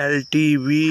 LTV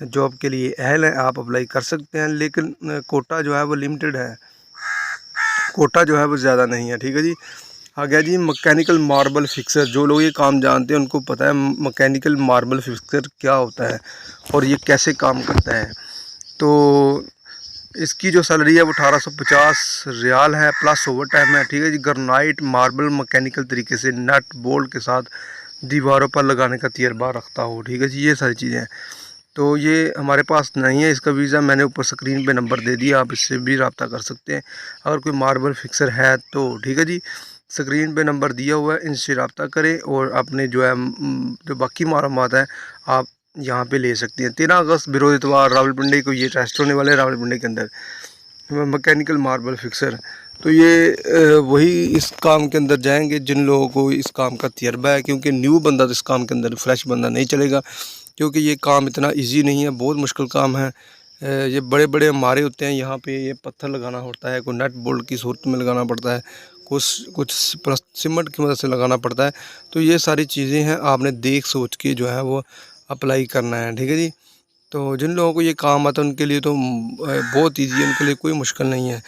job کے لیے اہل ہیں آپ اپلائی کر سکتے ہیں، لیکن کوٹا جو ہے وہ لمیٹڈ ہے، کوٹا جو ہے وہ زیادہ نہیں ہے، ٹھیک ہے جی۔ آ گیا جی مکینیکل ماربل فکسر، جو لوگ یہ کام جانتے ہیں ان کو پتہ ہے مکینیکل ماربل فکسر کیا ہوتا ہے اور یہ کیسے کام کرتا ہے۔ تو اس کی جو سیلری ہے وہ 1850 ریال ہے، پلس اوور ٹائم ہے، ٹھیک ہے جی۔ گرنائٹ ماربل مکینیکل طریقے سے نٹ بولٹ کے ساتھ دیواروں پر لگانے کا تجربہ رکھتا ہو، ٹھیک ہے جی۔ یہ ساری چیزیں ہیں، تو یہ ہمارے پاس نہیں ہے اس کا ویزا، میں نے اوپر اسکرین پہ نمبر دے دیا، آپ اس سے بھی رابطہ کر سکتے ہیں اگر کوئی ماربل فکسر ہے تو، ٹھیک ہے جی۔ اسکرین پہ نمبر دیا ہوا ہے، ان سے رابطہ کریں اور اپنے جو ہے جو باقی معلومات ہیں آپ یہاں پہ لے سکتے ہیں۔ 13 اگست بروز اتوار راولپنڈی کو یہ ٹیسٹ ہونے والے ہیں، راولپنڈی کے اندر مکینیکل ماربل فکسر۔ تو یہ وہی اس کام کے اندر جائیں گے جن لوگوں کو اس کام کا تجربہ ہے، کیونکہ نیو بندہ تو اس کام کے اندر فریش بندہ نہیں چلے گا، کیونکہ یہ کام اتنا ایزی نہیں ہے، بہت مشکل کام ہے۔ یہ بڑے بڑے مارے ہوتے ہیں، یہاں پہ یہ پتھر لگانا ہوتا ہے، کوئی نٹ بولٹ کی صورت میں لگانا پڑتا ہے، کچھ سیمنٹ کی مدد سے لگانا پڑتا ہے۔ تو یہ ساری چیزیں ہیں، آپ نے دیکھ سوچ کے جو ہے وہ اپلائی کرنا ہے، ٹھیک ہے جی۔ تو جن لوگوں کو یہ کام آتا ہے ان کے لیے تو بہت ایزی ہے، ان کے لیے کوئی مشکل نہیں ہے۔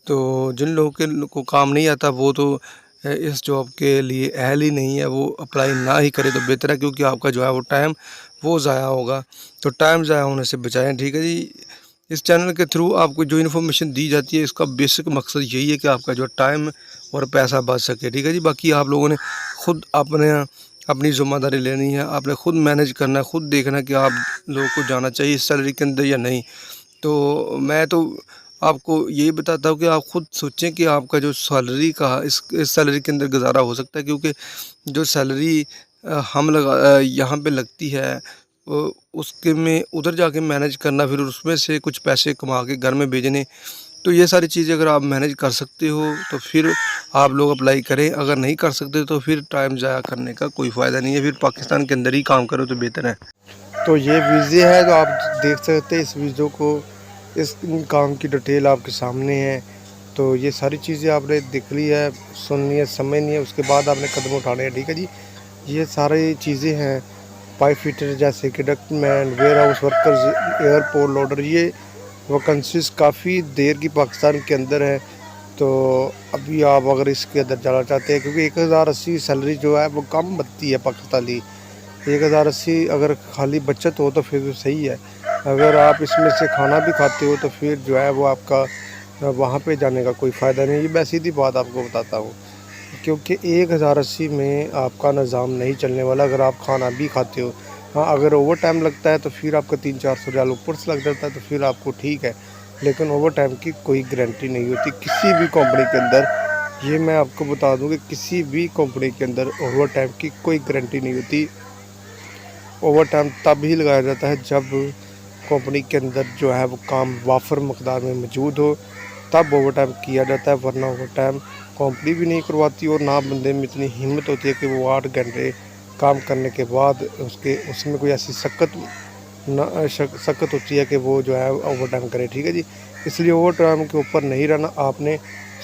تو جن لوگوں کو کام نہیں آتا وہ تو اس جاب کے لیے اہل ہی نہیں ہے، وہ اپلائی نہ ہی کرے تو بہتر ہے، کیونکہ آپ کا جو ہے وہ ٹائم وہ ضائع ہوگا، تو ٹائم ضائع ہونے سے بچائیں، ٹھیک ہے جی۔ اس چینل کے تھرو آپ کو جو انفارمیشن دی جاتی ہے اس کا بیسک مقصد یہی ہے کہ آپ کا جو ٹائم اور پیسہ بچ سکے، ٹھیک ہے جی۔ باقی آپ لوگوں نے خود اپنی ذمہ داری لینی ہے، آپ نے خود مینیج کرنا ہے، خود دیکھنا ہے کہ آپ لوگوں کو جانا چاہیے اس سیلری کے اندر یا نہیں۔ تو میں تو آپ کو یہی بتاتا ہوں کہ آپ خود سوچیں کہ آپ کا جو سیلری کا اس سیلری کے اندر گزارا ہو سکتا ہے، کیونکہ جو سیلری یہاں پہ لگتی ہے اس کے میں ادھر جا کے مینیج کرنا، پھر اس میں سے کچھ پیسے کما کے گھر میں بھیجنے، تو یہ ساری چیزیں اگر آپ مینیج کر سکتے ہو تو پھر آپ لوگ اپلائی کریں، اگر نہیں کر سکتے تو پھر ٹائم ضائع کرنے کا کوئی فائدہ نہیں ہے، پھر پاکستان کے اندر ہی کام کرو تو بہتر ہے۔ تو یہ ویزے ہے، تو آپ دیکھ سکتے ہیں اس ویزوں کو، اس کام کی ڈیٹیل آپ کے سامنے ہے۔ تو یہ ساری چیزیں آپ نے دیکھ لی ہے، سننی ہے، سمجھنی ہے، اس کے بعد آپ نے قدم اٹھانے ہیں، ٹھیک ہے جی۔ یہ ساری چیزیں ہیں، پائپ فٹر جیسے کہ ڈکٹ مین، ویئر ہاؤس ورکرز، ایئرپورٹ لوڈر، یہ ویکنسیز کافی دیر کی پاکستان کے اندر ہے۔ تو ابھی آپ اگر اس کے اندر جانا چاہتے ہیں، کیونکہ 1080 سیلری جو ہے وہ کم بنتی ہے پاکستانی، 1080 اگر خالی بچت ہو تو پھر تو صحیح ہے، اگر آپ اس میں سے کھانا بھی کھاتے ہو تو پھر جو ہے وہ آپ کا وہاں پہ جانے کا کوئی فائدہ نہیں۔ یہ میں سیدھی بات آپ کو بتاتا ہوں، کیونکہ 1080 میں آپ کا نظام نہیں چلنے والا اگر آپ کھانا بھی کھاتے ہو۔ ہاں اگر اوور ٹائم لگتا ہے تو پھر آپ کا 300-400 ریال اوپر سے لگ جاتا ہے تو پھر آپ کو ٹھیک ہے، لیکن اوور ٹائم کی کوئی گارنٹی نہیں ہوتی کسی بھی کمپنی کے اندر۔ یہ میں آپ کو بتا دوں کہ کسی بھی کمپنی کے اندر اوور ٹائم کی کوئی گارنٹی نہیں ہوتی۔ اوور ٹائم تب ہی لگایا جاتا ہے جب کمپنی کے اندر جو ہے وہ کام وافر مقدار میں موجود ہو، تب اوور ٹائم کیا جاتا ہے، ورنہ اوور ٹائم کمپنی بھی نہیں کرواتی اور نہ بندے میں اتنی ہمت ہوتی ہے کہ وہ 8 گھنٹے کام کرنے کے بعد اس میں کوئی ایسی سخت ہوتی ہے کہ وہ جو ہے اوور ٹائم کرے، ٹھیک ہے جی۔ اس لیے اوور ٹائم کے اوپر نہیں رہنا، آپ نے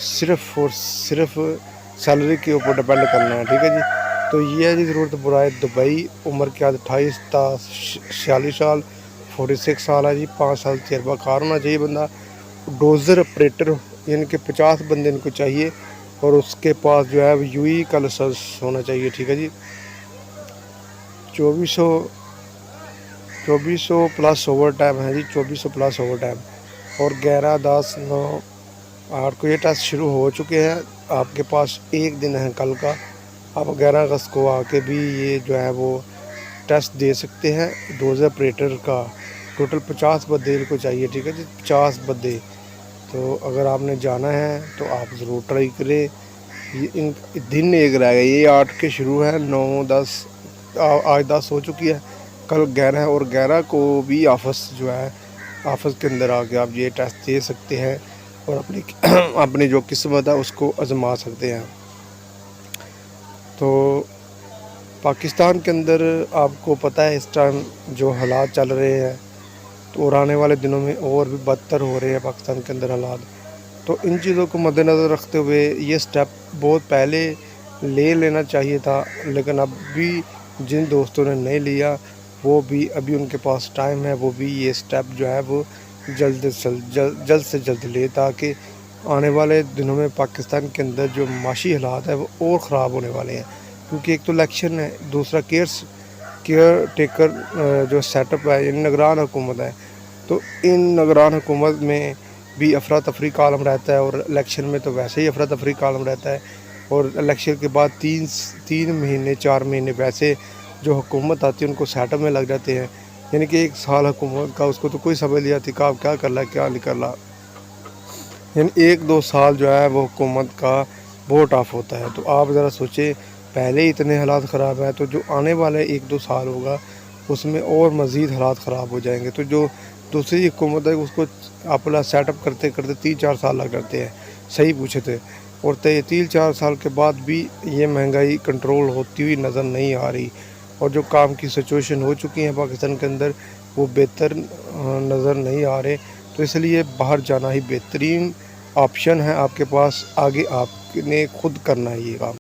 صرف اور صرف سیلری کے اوپر ڈپینڈ کرنا ہے، ٹھیک ہے جی۔ تو یہ ہے جی ضرورت برائے دبئی، عمر قیاد 28 تا 46 سال، 46 سال ہے جی، 5 سال تجربہ کار ہونا چاہیے بندہ، ڈوزر آپریٹر یعنی کہ 50 بندے ان کو چاہیے، اور اس کے پاس جو ہے یو ای کا لائسنس ہونا چاہیے، ٹھیک ہے جی۔ 2400 پلس اوور ٹائم ہے جی، 2400 پلس اوور ٹائم، اور 11/10/9/8 کو یہ ٹیسٹ شروع ہو چکے ہیں، آپ کے پاس ایک دن ہے کل کا، آپ 11 اگست کو آ کے بھی یہ جو ہے وہ ٹیسٹ دے سکتے ہیں۔ ڈوزر آپریٹر کا ٹوٹل 50 بندے کو چاہیے، ٹھیک ہے جی، 50 بندے۔ تو اگر آپ نے جانا ہے تو آپ ضرور ٹرائی کریں۔ یہ دن ایک رہ گیا، یہ 8 کے شروع ہے، 9-10 آج 10 ہو چکی ہے، کل 11 ہے، اور 11 کو بھی آفس جو ہے آفس کے اندر آ کے آپ یہ ٹیسٹ دے سکتے ہیں اور اپنی جو قسمت ہے اس کو آزما سکتے ہیں۔ تو پاکستان کے اندر آپ کو پتہ ہے اس ٹائم جو حالات چل رہے ہیں، تو اور آنے والے دنوں میں اور بھی بدتر ہو رہے ہیں پاکستان کے اندر حالات، تو ان چیزوں کو مد نظر رکھتے ہوئے یہ سٹیپ بہت پہلے لے لینا چاہیے تھا، لیکن اب بھی جن دوستوں نے نہیں لیا وہ بھی ابھی ان کے پاس ٹائم ہے، وہ بھی یہ سٹیپ جو ہے وہ جلد سے جلد لے، تاکہ آنے والے دنوں میں پاکستان کے اندر جو معاشی حالات ہیں وہ اور خراب ہونے والے ہیں، کیونکہ ایک تو الیکشن ہے، دوسرا کیئر ٹیکر جو سیٹ اپ ہے، یعنی نگران حکومت ہے، تو ان نگران حکومت میں بھی افراتفری کا عالم رہتا ہے، اور الیکشن میں تو ویسے ہی افراتفری کا عالم رہتا ہے، اور الیکشن کے بعد 3 مہینے 4 مہینے ویسے جو حکومت آتی ہے ان کو سیٹ اپ میں لگ جاتے ہیں، یعنی کہ 1 سال حکومت کا اس کو تو کوئی سمجھ نہیں آتی کہ آپ کیا کر رہا ہے کیا نہیں کر رہا، یعنی 1-2 سال جو ہے وہ حکومت کا بہت ٹف ہوتا ہے۔ تو آپ ذرا سوچیں، پہلے ہی اتنے حالات خراب ہیں، تو جو آنے والے 1-2 سال ہوگا اس میں اور مزید حالات خراب ہو جائیں گے۔ تو جو دوسری حکومت ہے اس کو اپنا سیٹ اپ کرتے 3-4 سال لگ جاتے ہیں، صحیح پوچھے تھے، اور 3-4 سال کے بعد بھی یہ مہنگائی کنٹرول ہوتی ہوئی نظر نہیں آ رہی، اور جو کام کی سچویشن ہو چکی ہیں پاکستان کے اندر وہ بہتر نظر نہیں آ رہے، تو اس لیے باہر جانا ہی بہترین آپشن ہے آپ کے پاس، آگے آپ نے خود کرنا ہے یہ کام۔